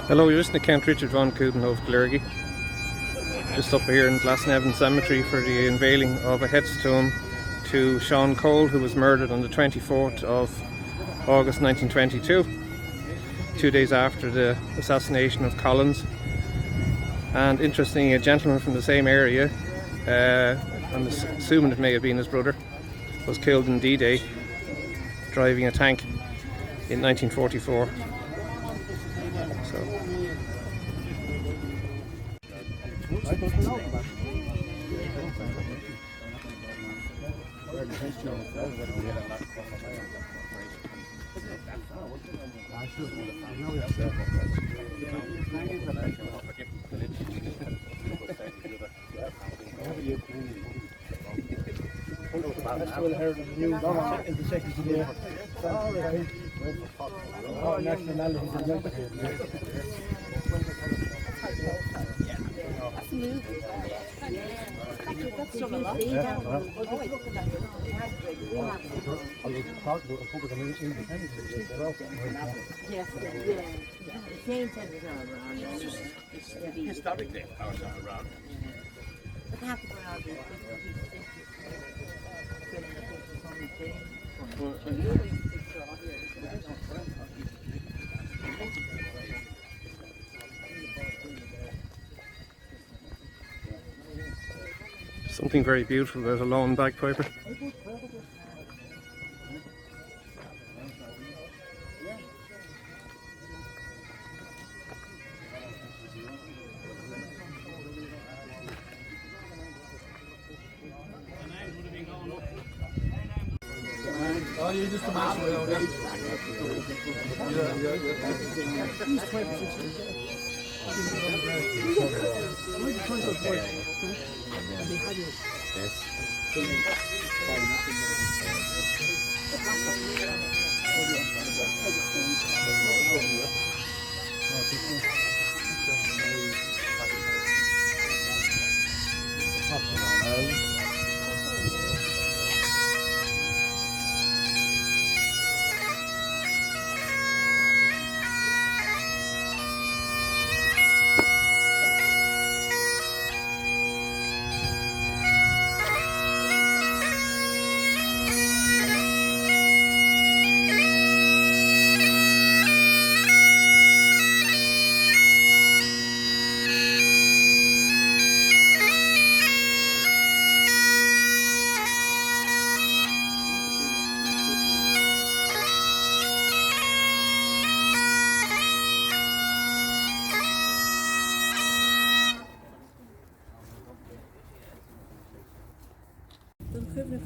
Hello, you're listening to Count Richard von Coudenhove Kalergi. Just up here in Glasnevin Cemetery for the unveiling of a headstone to Sean Cole, who was murdered on the 24th of August 1922, 2 days after the assassination of Collins. And interestingly, a gentleman from the same area, I'm assuming it may have been his brother, was killed in D-Day driving a tank in 1944. So historically, I was around. something very beautiful about a lone bagpiper. Oh, you're just a master of it.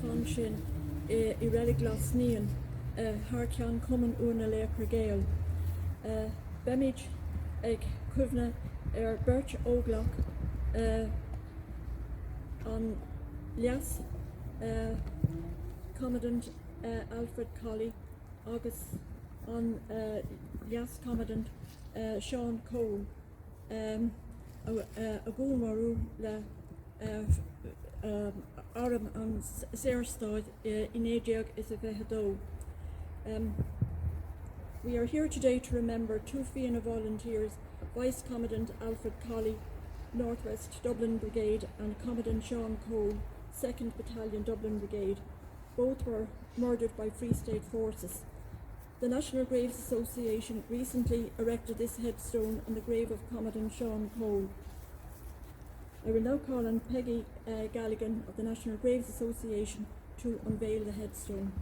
Function irrelig glasnian harkian common una le pergale bemich ag kuvna birch oglach on lias Commandant Albert Colley August on lias Commandant Sean Cole a gomaru la Aram an Serstad in Agiag is a Vehado. We are here today to remember two Fianna volunteers, Vice Commandant Albert Colley, Northwest Dublin Brigade, and Commandant Sean Cole, 2nd Battalion Dublin Brigade. Both were murdered by Free State forces. The National Graves Association recently erected this headstone on the grave of Commandant Sean Cole. I will now call on Peggy Galligan of the National Graves Association to unveil the headstone.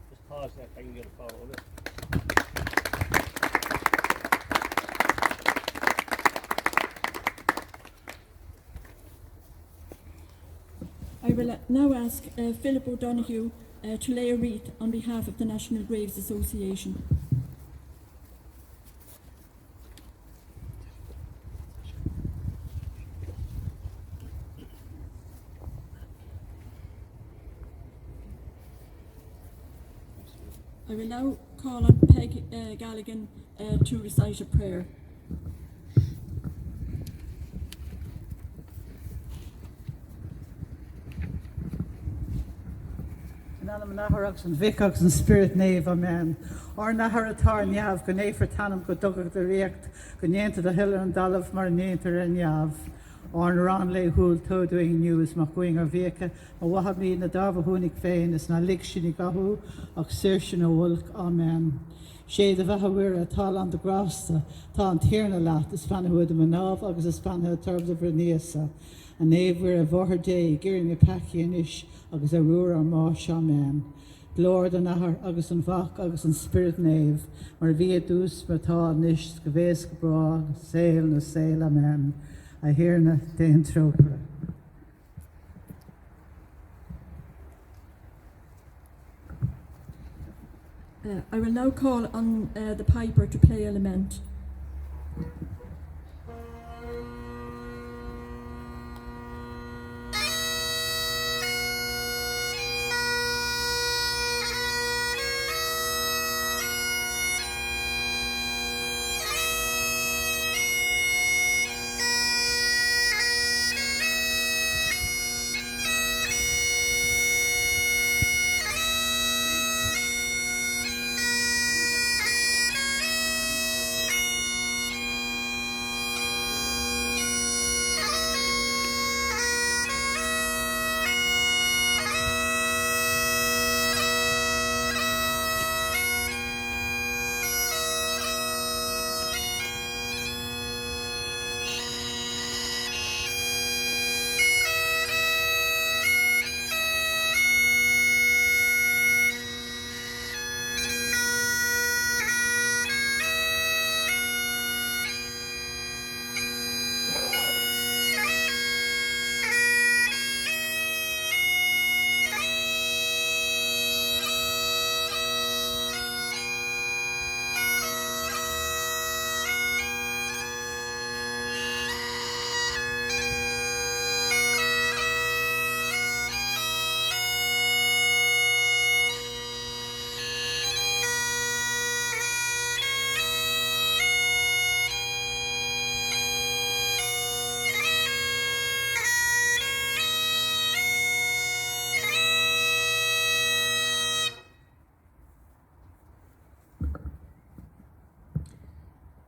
Just pause that, I can get a photo of it. I will now ask Philip O'Donoghue to lay a wreath on behalf of the National Graves Association. I will now call on Peg Galligan to recite a prayer. Naharax and Vicox and Spirit Nave, Amen. Or Naharatar Nyav, Gane for Tanam, Godogak the React, Ganyenta the Hiller and Dalav Marinator and Yav. Or Ranley Hul Todoing News, Makwing or Vika, a Wahabi Nadava Hunik Fain, is Nalik Shinigahu, Oxertion o Wulk, Amen. Shade of Ahawira, Tal on the Grass, Tal Tierna Lat, the Spanahud of Manov, August the Spanahud Turbs of Reniasa, and Nave were a Voher Day, Gearing a Paki and Ish, August a Rura Mosh, Amen. Lord and Ahar, August and Vok, August and Spirit Nave, or Via Dus, Mata, Nish, Skavesk, Bra, Sail, no Sail, Amen. I hear na den troper. I will now call on the piper to play a lament.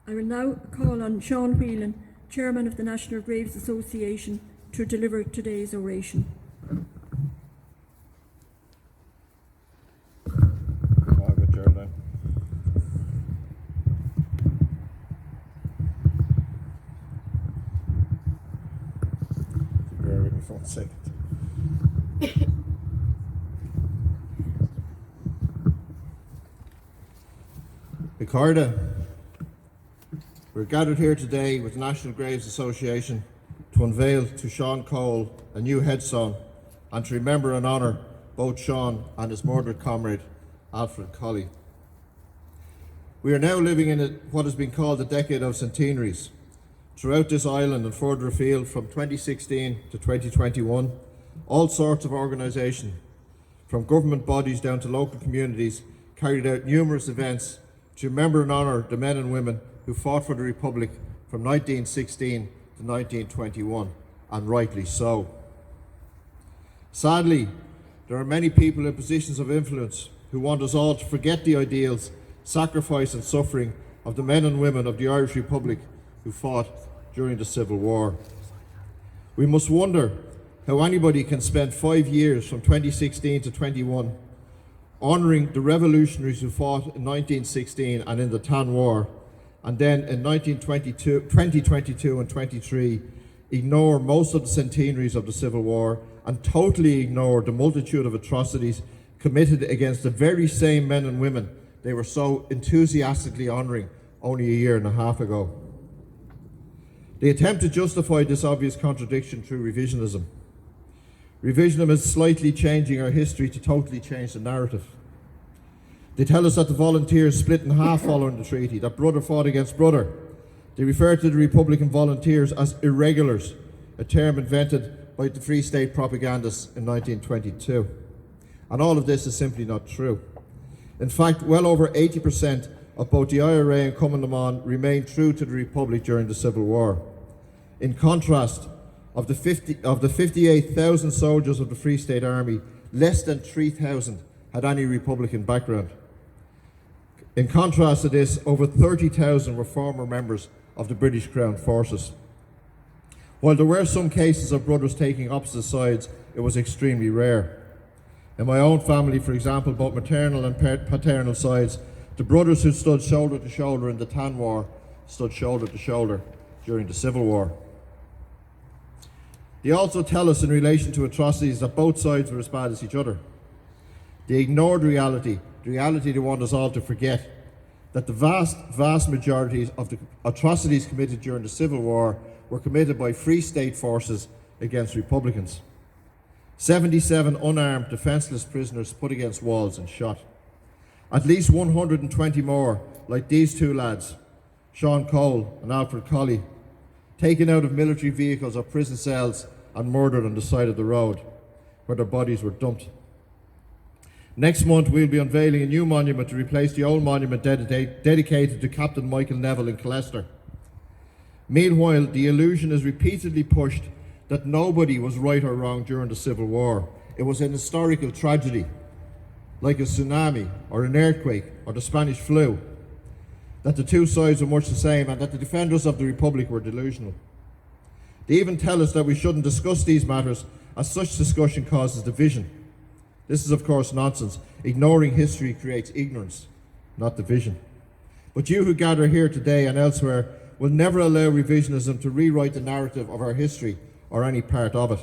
I will now call on Sean Whelan, Chairman of the National Graves Association, to deliver today's oration. Margaret Geraldine. Bear with me for 1 second. Ricarda. We're gathered here today with the National Graves Association to unveil to Sean Cole a new headstone and to remember and honour both Sean and his murdered comrade, Albert Colley. We are now living in what has been called a decade of centenaries. Throughout this island and further afield from 2016 to 2021, all sorts of organisations, from government bodies down to local communities, carried out numerous events to remember and honour the men and women who fought for the Republic from 1916 to 1921, and rightly so. Sadly, there are many people in positions of influence who want us all to forget the ideals, sacrifice and suffering of the men and women of the Irish Republic who fought during the Civil War. We must wonder how anybody can spend 5 years from 2016 to 21 honouring the revolutionaries who fought in 1916 and in the Tan War, and then in 2022 and 23 ignore most of the centenaries of the Civil War and totally ignore the multitude of atrocities committed against the very same men and women they were so enthusiastically honouring only a year and a half ago. They attempt to justify this obvious contradiction through revisionism. Revisionism is slightly changing our history to totally change the narrative. They tell us that the volunteers split in half following the treaty, that brother fought against brother. They refer to the Republican volunteers as irregulars, a term invented by the Free State propagandists in 1922. And all of this is simply not true. In fact, well over 80% of both the IRA and Commemoration remained true to the Republic during the Civil War. In contrast, of the 58,000 soldiers of the Free State Army, less than 3,000 had any Republican background. In contrast to this, over 30,000 were former members of the British Crown Forces. While there were some cases of brothers taking opposite sides, it was extremely rare. In my own family, for example, both maternal and paternal sides, the brothers who stood shoulder to shoulder in the Tan War stood shoulder to shoulder during the Civil War. They also tell us in relation to atrocities that both sides were as bad as each other. They ignored reality, the reality they want us all to forget, that the vast majority of the atrocities committed during the Civil War were committed by Free State forces against Republicans. 77 unarmed, defenceless prisoners put against walls and shot. At least 120 more, like these two lads, Sean Cole and Albert Colley, taken out of military vehicles or prison cells and murdered on the side of the road, where their bodies were dumped. Next month, we'll be unveiling a new monument to replace the old monument dedicated to Captain Michael Neville in Colester. Meanwhile, the illusion is repeatedly pushed that nobody was right or wrong during the Civil War. It was an historical tragedy, like a tsunami or an earthquake or the Spanish flu, that the two sides were much the same and that the defenders of the Republic were delusional. They even tell us that we shouldn't discuss these matters, as such discussion causes division. This is, of course, nonsense. Ignoring history creates ignorance, not division. But you who gather here today and elsewhere will never allow revisionism to rewrite the narrative of our history or any part of it.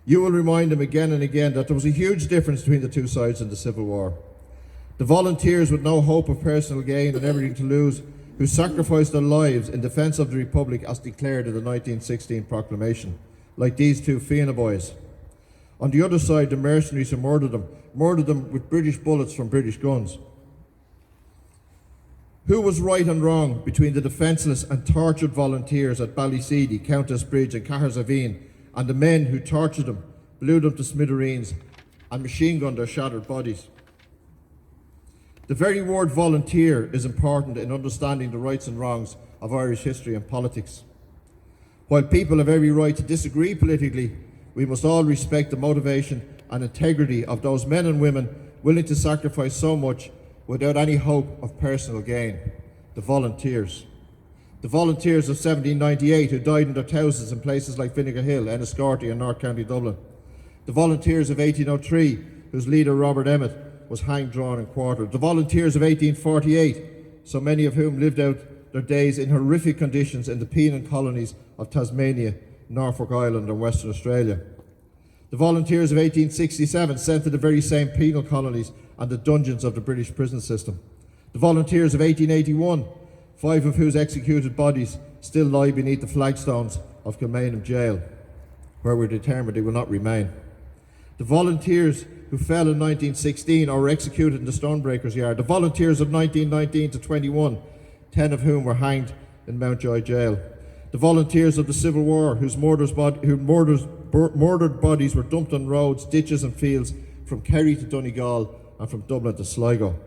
You will remind them again and again that there was a huge difference between the two sides in the Civil War. The volunteers with no hope of personal gain and everything to lose, who sacrificed their lives in defence of the Republic as declared in the 1916 proclamation, like these two Fianna boys. On the other side, the mercenaries who murdered them with British bullets from British guns. Who was right and wrong between the defenceless and tortured volunteers at Ballyseedy, Countess Bridge and Cahersaveen, and the men who tortured them, blew them to smithereens and machine gunned their shattered bodies? The very word volunteer is important in understanding the rights and wrongs of Irish history and politics. While people have every right to disagree politically, we must all respect the motivation and integrity of those men and women willing to sacrifice so much without any hope of personal gain, the volunteers. The volunteers of 1798 who died in their thousands in places like Vinegar Hill, Enniscorthy and North County Dublin. The volunteers of 1803, whose leader Robert Emmet was hanged, drawn and quartered. The volunteers of 1848, so many of whom lived out their days in horrific conditions in the penal colonies of Tasmania, Norfolk Island and Western Australia. The volunteers of 1867 sent to the very same penal colonies and the dungeons of the British prison system. The volunteers of 1881, 5 of whose executed bodies still lie beneath the flagstones of Kilmainham Jail, where we're determined they will not remain. The volunteers who fell in 1916 or were executed in the Stonebreakers Yard. The volunteers of 1919 to 21, 10 of whom were hanged in Mountjoy Jail. The volunteers of the Civil War whose murdered bodies were dumped on roads, ditches and fields from Kerry to Donegal and from Dublin to Sligo.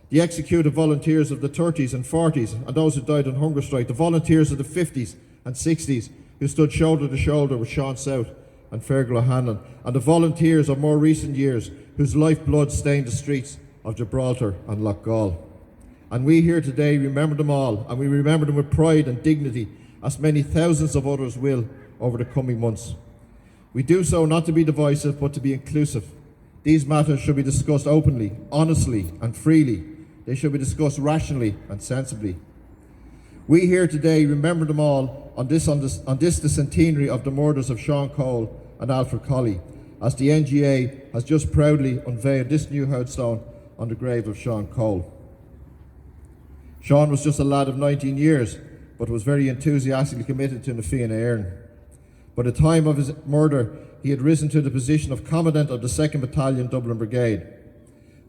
The executed volunteers of the 30s and 40s and those who died on hunger strike. The volunteers of the 50s and 60s who stood shoulder to shoulder with Sean South and Fergal O'Hanlon. And the volunteers of more recent years whose lifeblood stained the streets of Gibraltar and Loughgall. And we here today remember them all, and we remember them with pride and dignity, as many thousands of others will over the coming months. We do so not to be divisive, but to be inclusive. These matters should be discussed openly, honestly and freely. They should be discussed rationally and sensibly. We here today remember them all on this the centenary of the murders of Sean Cole and Albert Colley, as the NGA has just proudly unveiled this new headstone on the grave of Sean Cole. Sean was just a lad of 19 years, but was very enthusiastically committed to na Fianna Éireann. By the time of his murder, he had risen to the position of Commandant of the 2nd Battalion Dublin Brigade.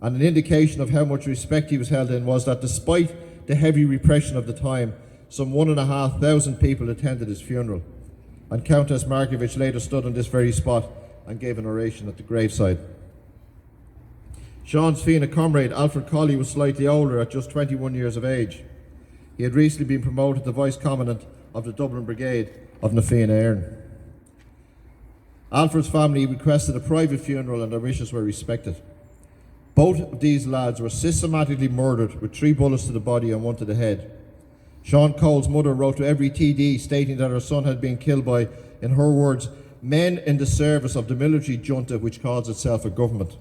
And an indication of how much respect he was held in was that despite the heavy repression of the time, some 1,500 people attended his funeral. And Countess Markievicz later stood on this very spot and gave an oration at the graveside. Sean's Fianna comrade, Albert Colley, was slightly older at just 21 years of age. He had recently been promoted to Vice Commandant of the Dublin Brigade of na Fianna Éireann. Alfred's family requested a private funeral and their wishes were respected. Both of these lads were systematically murdered with 3 bullets to the body and 1 to the head. Sean Cole's mother wrote to every TD stating that her son had been killed by, in her words, men in the service of the military junta which calls itself a government.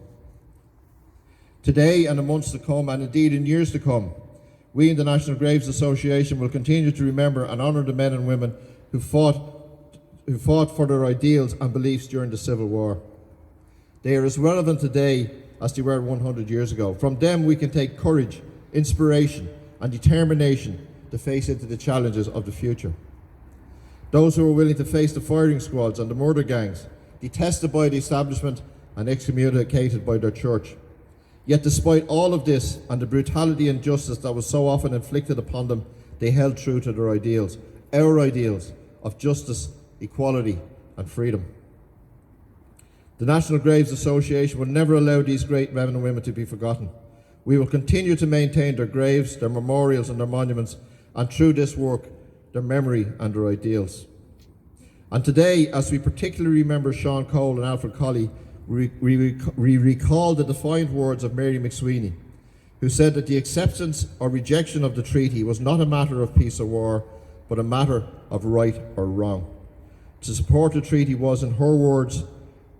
Today and in months to come, and indeed in years to come, we in the National Graves Association will continue to remember and honour the men and women who fought for their ideals and beliefs during the Civil War. They are as relevant today as they were 100 years ago. From them we can take courage, inspiration and determination to face into the challenges of the future. Those who are willing to face the firing squads and the murder gangs, detested by the establishment and excommunicated by their church. Yet despite all of this and the brutality and injustice that was so often inflicted upon them, they held true to their ideals, our ideals of justice, equality and freedom. The National Graves Association will never allow these great men and women to be forgotten. We will continue to maintain their graves, their memorials and their monuments, and through this work, their memory and their ideals. And today, as we particularly remember Sean Cole and Albert Colley, we recall the defiant words of Mary McSweeney, who said that the acceptance or rejection of the treaty was not a matter of peace or war, but a matter of right or wrong. To support the treaty was, in her words,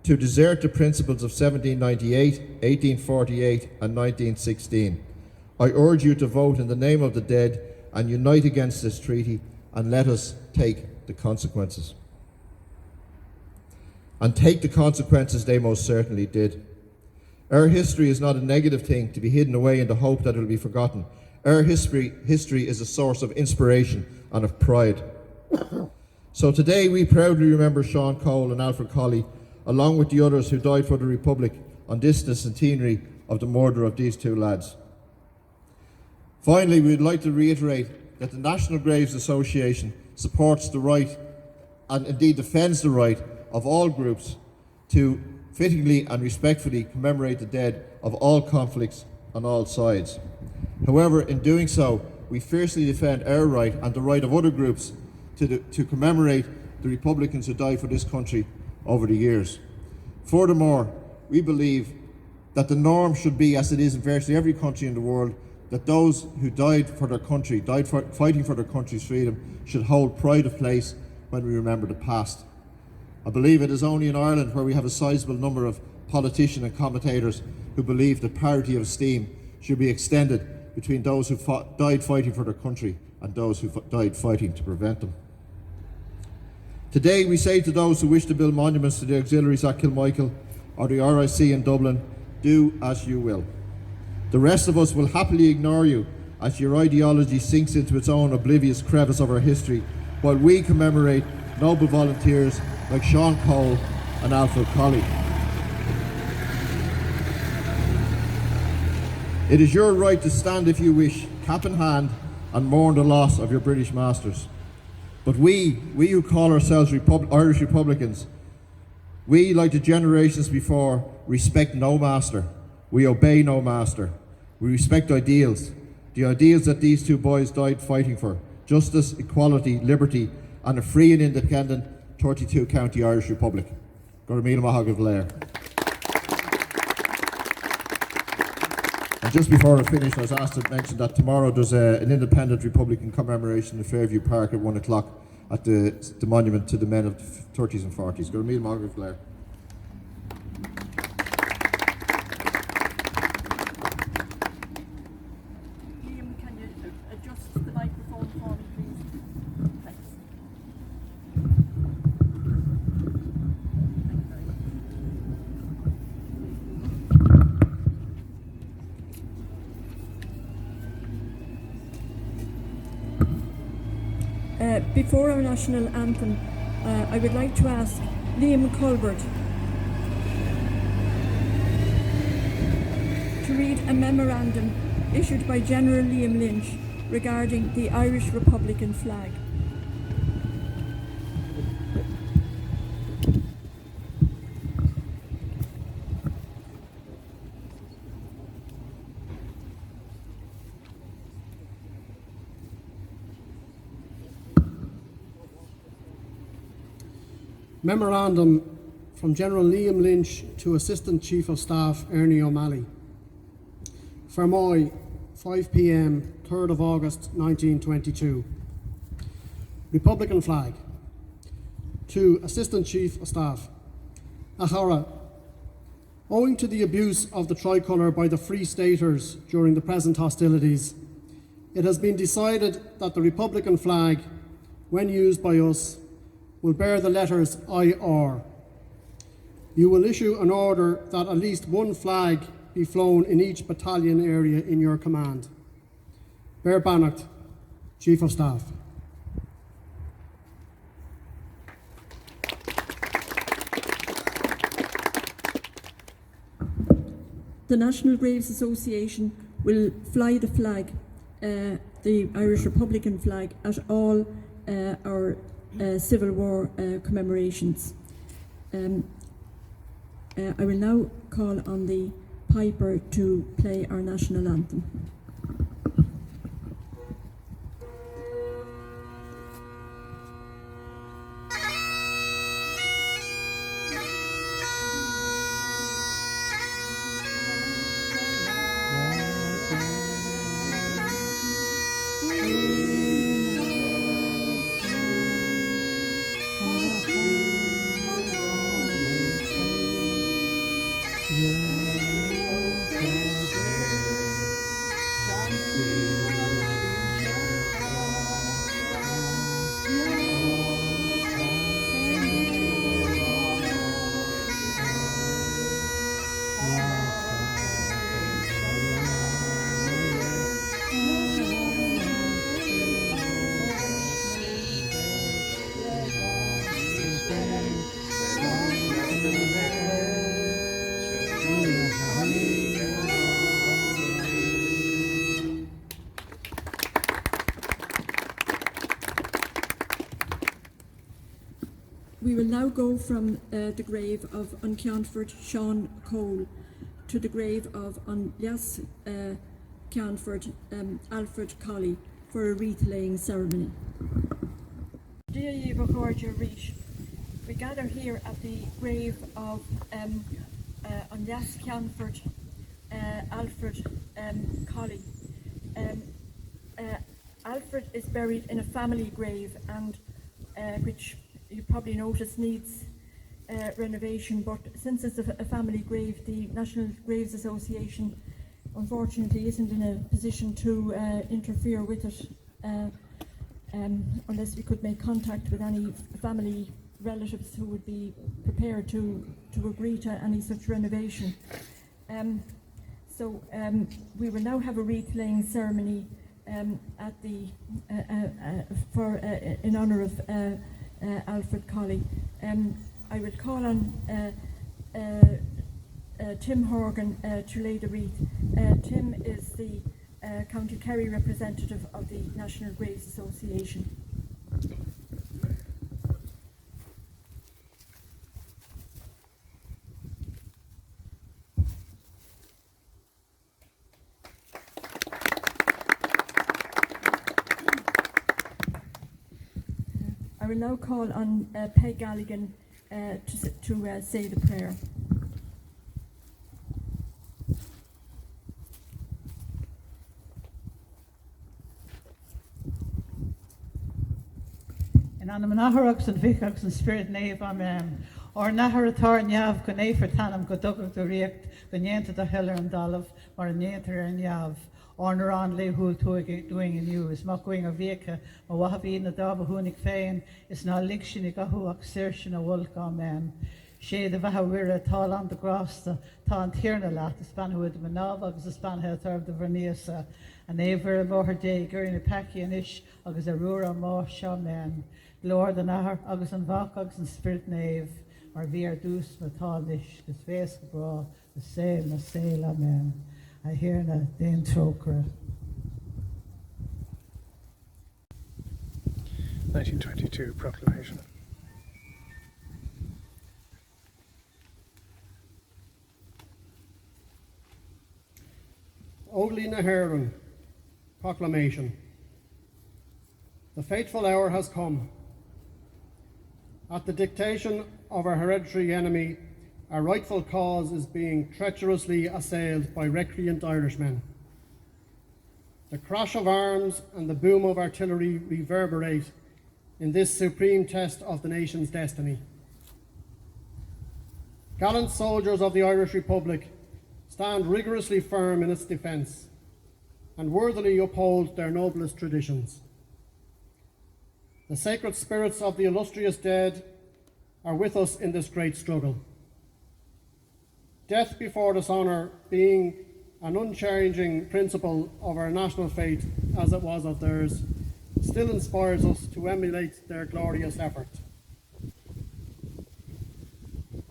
to desert the principles of 1798, 1848 and 1916. I urge you to vote in the name of the dead and unite against this treaty, and let us take the consequences. And take the consequences they most certainly did. Our history is not a negative thing to be hidden away in the hope that it will be forgotten. Our history is a source of inspiration and of pride. So today we proudly remember Sean Cole and Albert Colley, along with the others who died for the Republic on this, the centenary of the murder of these 2 lads. Finally, we would like to reiterate that the National Graves Association supports the right, and indeed defends the right, of all groups to fittingly and respectfully commemorate the dead of all conflicts on all sides. However, in doing so, we fiercely defend our right and the right of other groups to commemorate the Republicans who died for this country over the years. Furthermore, we believe that the norm should be, as it is in virtually every country in the world, that those who died for their country, fighting for their country's freedom, should hold pride of place when we remember the past. I believe it is only in Ireland where we have a sizable number of politicians and commentators who believe that parity of esteem should be extended between those who died fighting for their country and those who died fighting to prevent them. Today we say to those who wish to build monuments to the auxiliaries at Kilmichael or the RIC in Dublin, do as you will. The rest of us will happily ignore you as your ideology sinks into its own oblivious crevice of our history, while we commemorate noble volunteers like Sean Cole and Albert Colley. It is your right to stand if you wish, cap in hand, and mourn the loss of your British masters. But we who call ourselves Irish Republicans, we, like the generations before, respect no master. We obey no master. We respect ideals, the ideals that these 2 boys died fighting for: justice, equality, liberty, and a free and independent 32-county Irish Republic. Gur míle maith agaibh léir. And just before I finish, I was asked to mention that tomorrow there's an independent Republican commemoration in Fairview Park at 1 o'clock at the monument to the men of the 30s and 40s. Gur míle maith agaibh léir. Liam, can you adjust the microphone for me, please? Thanks. Before our national anthem, I would like to ask Liam Colbert to read a memorandum issued by General Liam Lynch regarding the Irish Republican flag. Memorandum from General Liam Lynch to Assistant Chief of Staff Ernie O'Malley. Fermoy, 5 p.m, 3rd of August 1922. Republican flag. To Assistant Chief of Staff. Ahara, owing to the abuse of the tricolour by the Free Staters during the present hostilities, it has been decided that the Republican flag, when used by us, will bear the letters IR. You will issue an order that at least one flag be flown in each battalion area in your command. Bear Bannock, Chief of Staff. The National Graves Association will fly the flag, the Irish Republican flag, at all our Civil War commemorations. I will now call on the piper to play our national anthem. We will now go from the grave of Uncanford Sean Cole to the grave of Unlias Canford Albert Colley for a wreath laying ceremony. Dear ye Bachorja Reach, we gather here at the grave of Unlias Canford Albert Colley. Alfred is buried in a family grave, and which you probably notice needs renovation, but since it's a family grave, the National Graves Association unfortunately isn't in a position to interfere with it unless we could make contact with any family relatives who would be prepared to agree to any such renovation. So we will now have a wreath laying ceremony at the in honour of Albert Colley. I will call on Tim Horgan to lay the wreath. Tim is the County Kerry representative of the National Graves Association. I will now call on Peg Galligan to say the prayer. In anam naharach and vicach and spirit nave, amen. Or naharatar nyav gane for tanam godogach the react, ganyenta the heller and dalav, or nyenter and yav. Or naran le hul doing in you is mocking a vika, ma wahavi na daba hunik fein, is na likshin igahu axertion a wolk, amen. She the vahawira tal on the grass, the tan tierna lat, the span with the manava, the span health of the verniasa, and ever more day, gurin a packy and ish, agus a rura mo shaman. Lord and Ahar, agus an vach, agus an spirit nave, or vir dus matalish, the face bra, the sail, amen. I hear na den trokra. 1922 proclamation. Ogli Naheran, proclamation. The fateful hour has come. At the dictation of our hereditary enemy, our rightful cause is being treacherously assailed by recreant Irishmen. The crash of arms and the boom of artillery reverberate in this supreme test of the nation's destiny. Gallant soldiers of the Irish Republic stand rigorously firm in its defence and worthily uphold their noblest traditions. The sacred spirits of the illustrious dead are with us in this great struggle. Death before dishonour being an unchanging principle of our national faith, as it was of theirs, still inspires us to emulate their glorious effort.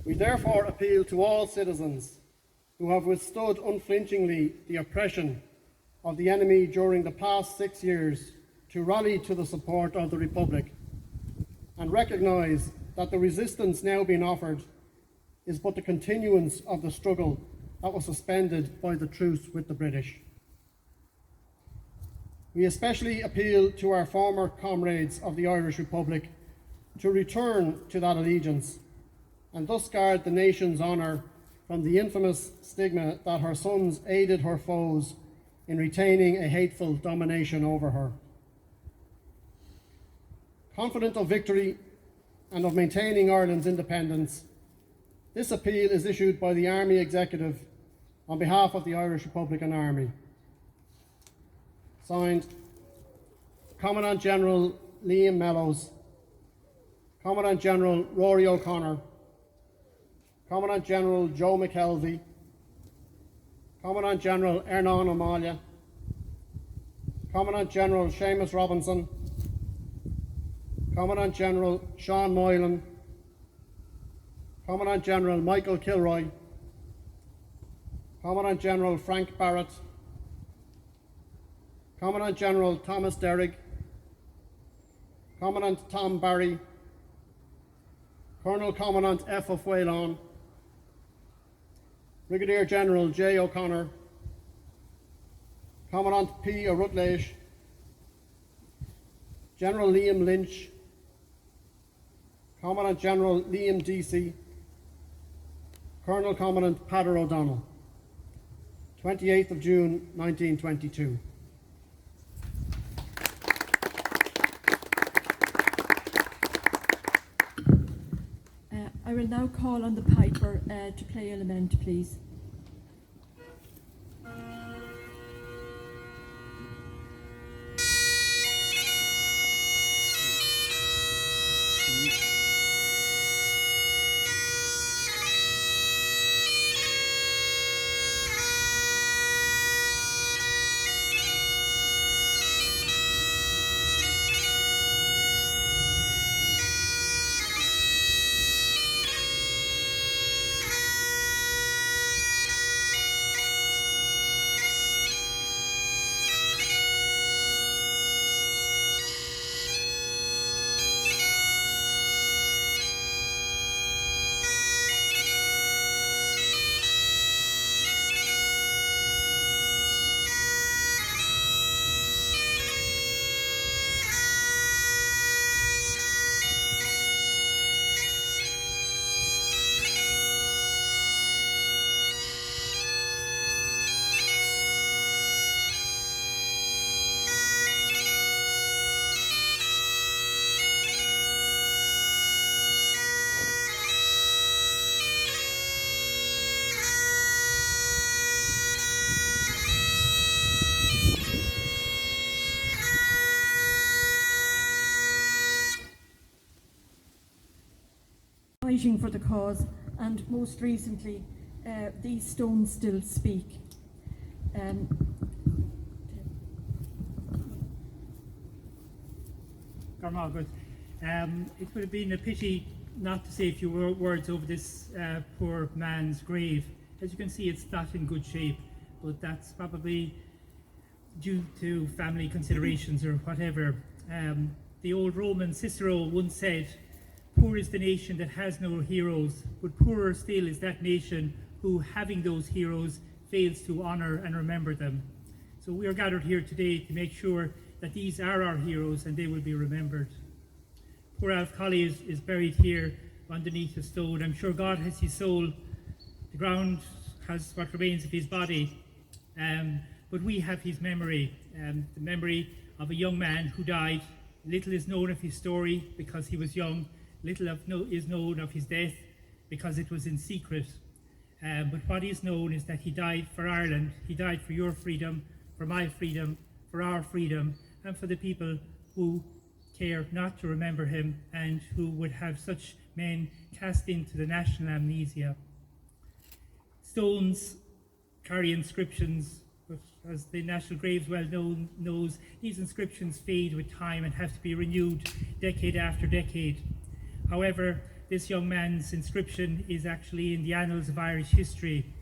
We therefore appeal to all citizens who have withstood unflinchingly the oppression of the enemy during the past 6 years to rally to the support of the Republic and recognise that the resistance now being offered is but the continuance of the struggle that was suspended by the truce with the British. We especially appeal to our former comrades of the Irish Republic to return to that allegiance and thus guard the nation's honour from the infamous stigma that her sons aided her foes in retaining a hateful domination over her. Confident of victory and of maintaining Ireland's independence, this appeal is issued by the Army Executive on behalf of the Irish Republican Army. Signed, Commandant General Liam Mellows, Commandant General Rory O'Connor, Commandant General Joe McKelvey, Commandant General Ernan O'Malley, Commandant General Seamus Robinson, Commandant General Sean Moylan, Commandant General Michael Kilroy, Commandant General Frank Barrett, Commandant General Thomas Derrig, Commandant Tom Barry, Colonel Commandant F. of Whalon, Brigadier General J. O'Connor, Commandant P. O'Rutleish, General Liam Lynch, Commandant General Liam Deasy, Colonel Commandant Padder O'Donnell. 28th of June 1922. I will now call on the piper to play a lament, please. Fighting for the cause, and most recently, these stones still speak. Good. It would have been a pity not to say a few words over this poor man's grave. As you can see, it's not in good shape, but that's probably due to family considerations or whatever. The old Roman Cicero once said, "Poor is the nation that has no heroes, but poorer still is that nation who, having those heroes, fails to honour and remember them." So we are gathered here today to make sure that these are our heroes and they will be remembered. Poor Albert Colley is buried here underneath a stone. I'm sure God has his soul. The ground has what remains of his body. But we have his memory, the memory of a young man who died. Little is known of his story because he was young. Little is known of his death because it was in secret. But what is known is that he died for Ireland. He died for your freedom, for my freedom, for our freedom, and for the people who care not to remember him and who would have such men cast into the national amnesia. Stones carry inscriptions, but as the National Graves well knows, these inscriptions fade with time and have to be renewed decade after decade. However, this young man's inscription is actually in the annals of Irish history,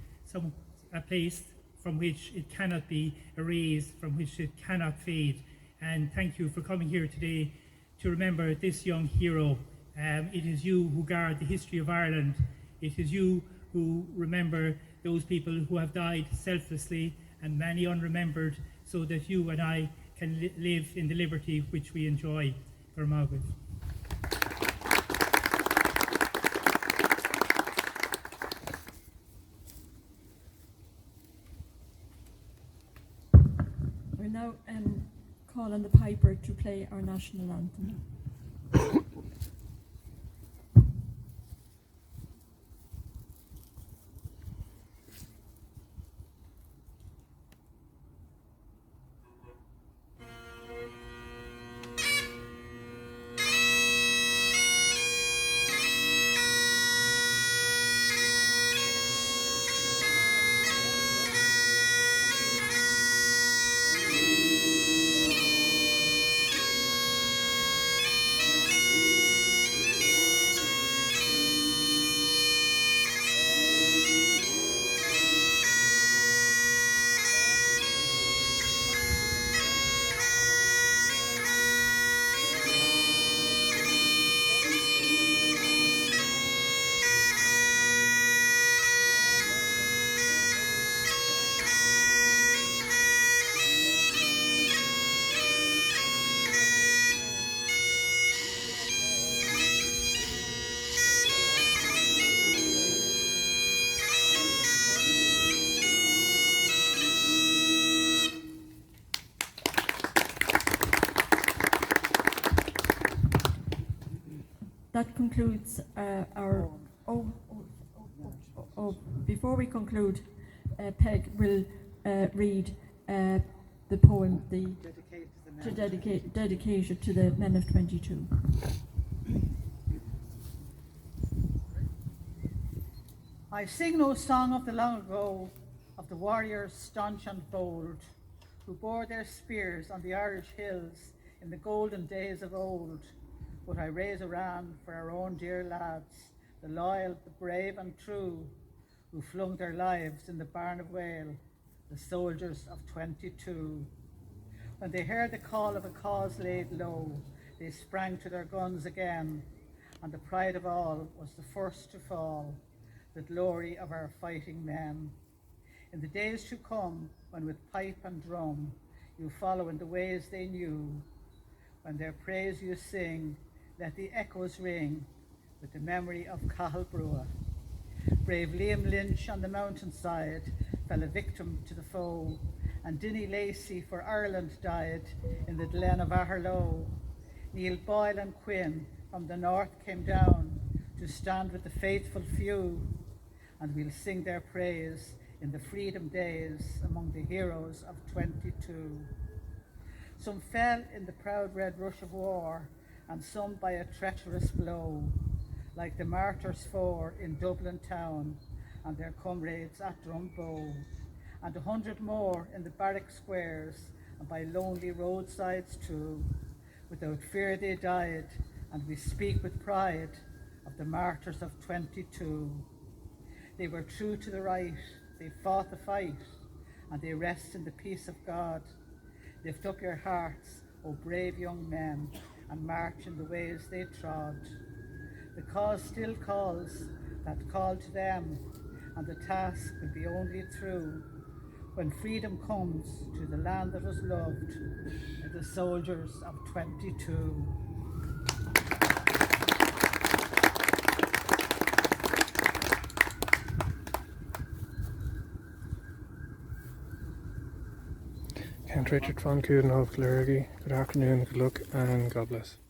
a place from which it cannot be erased, from which it cannot fade. And thank you for coming here today to remember this young hero. It is you who guard the history of Ireland. It is you who remember those people who have died selflessly and many unremembered, so that you and I can live in the liberty which we enjoy. For Margaret. We're now call on the piper to play our national anthem. That concludes our. Before we conclude, Peg will read the poem, dedicated to the men of 22. I sing no song of the long ago, of the warriors staunch and bold, who bore their spears on the Irish hills in the golden days of old. But I raise a ram for our own dear lads, the loyal, the brave and true, who flung their lives in the Barn of Wale, the soldiers of 22. When they heard the call of a cause laid low, they sprang to their guns again, and the pride of all was the first to fall, the glory of our fighting men. In the days to come, when with pipe and drum you follow in the ways they knew, when their praise you sing, let the echoes ring with the memory of Cathal Brua. Brave Liam Lynch on the mountainside fell a victim to the foe, and Dinny Lacey for Ireland died in the glen of Aherlow. Neil Boyle and Quinn from the north came down to stand with the faithful few, and we'll sing their praise in the freedom days among the heroes of 22. Some fell in the proud red rush of war, and some by a treacherous blow, like the martyrs four in Dublin town and their comrades at Drumbow, and 100 more in the barrack squares and by lonely roadsides too. Without fear they died, and we speak with pride of the martyrs of 22. They were true to the right, they fought the fight, and they rest in the peace of God. Lift up your hearts, O brave young men, and march in the ways they trod. The cause still calls, that call to them, and the task will be only through when freedom comes to the land that was loved by the soldiers of 22. St. Richard von Coudenhove Kalergi. Good afternoon, good luck, and God bless.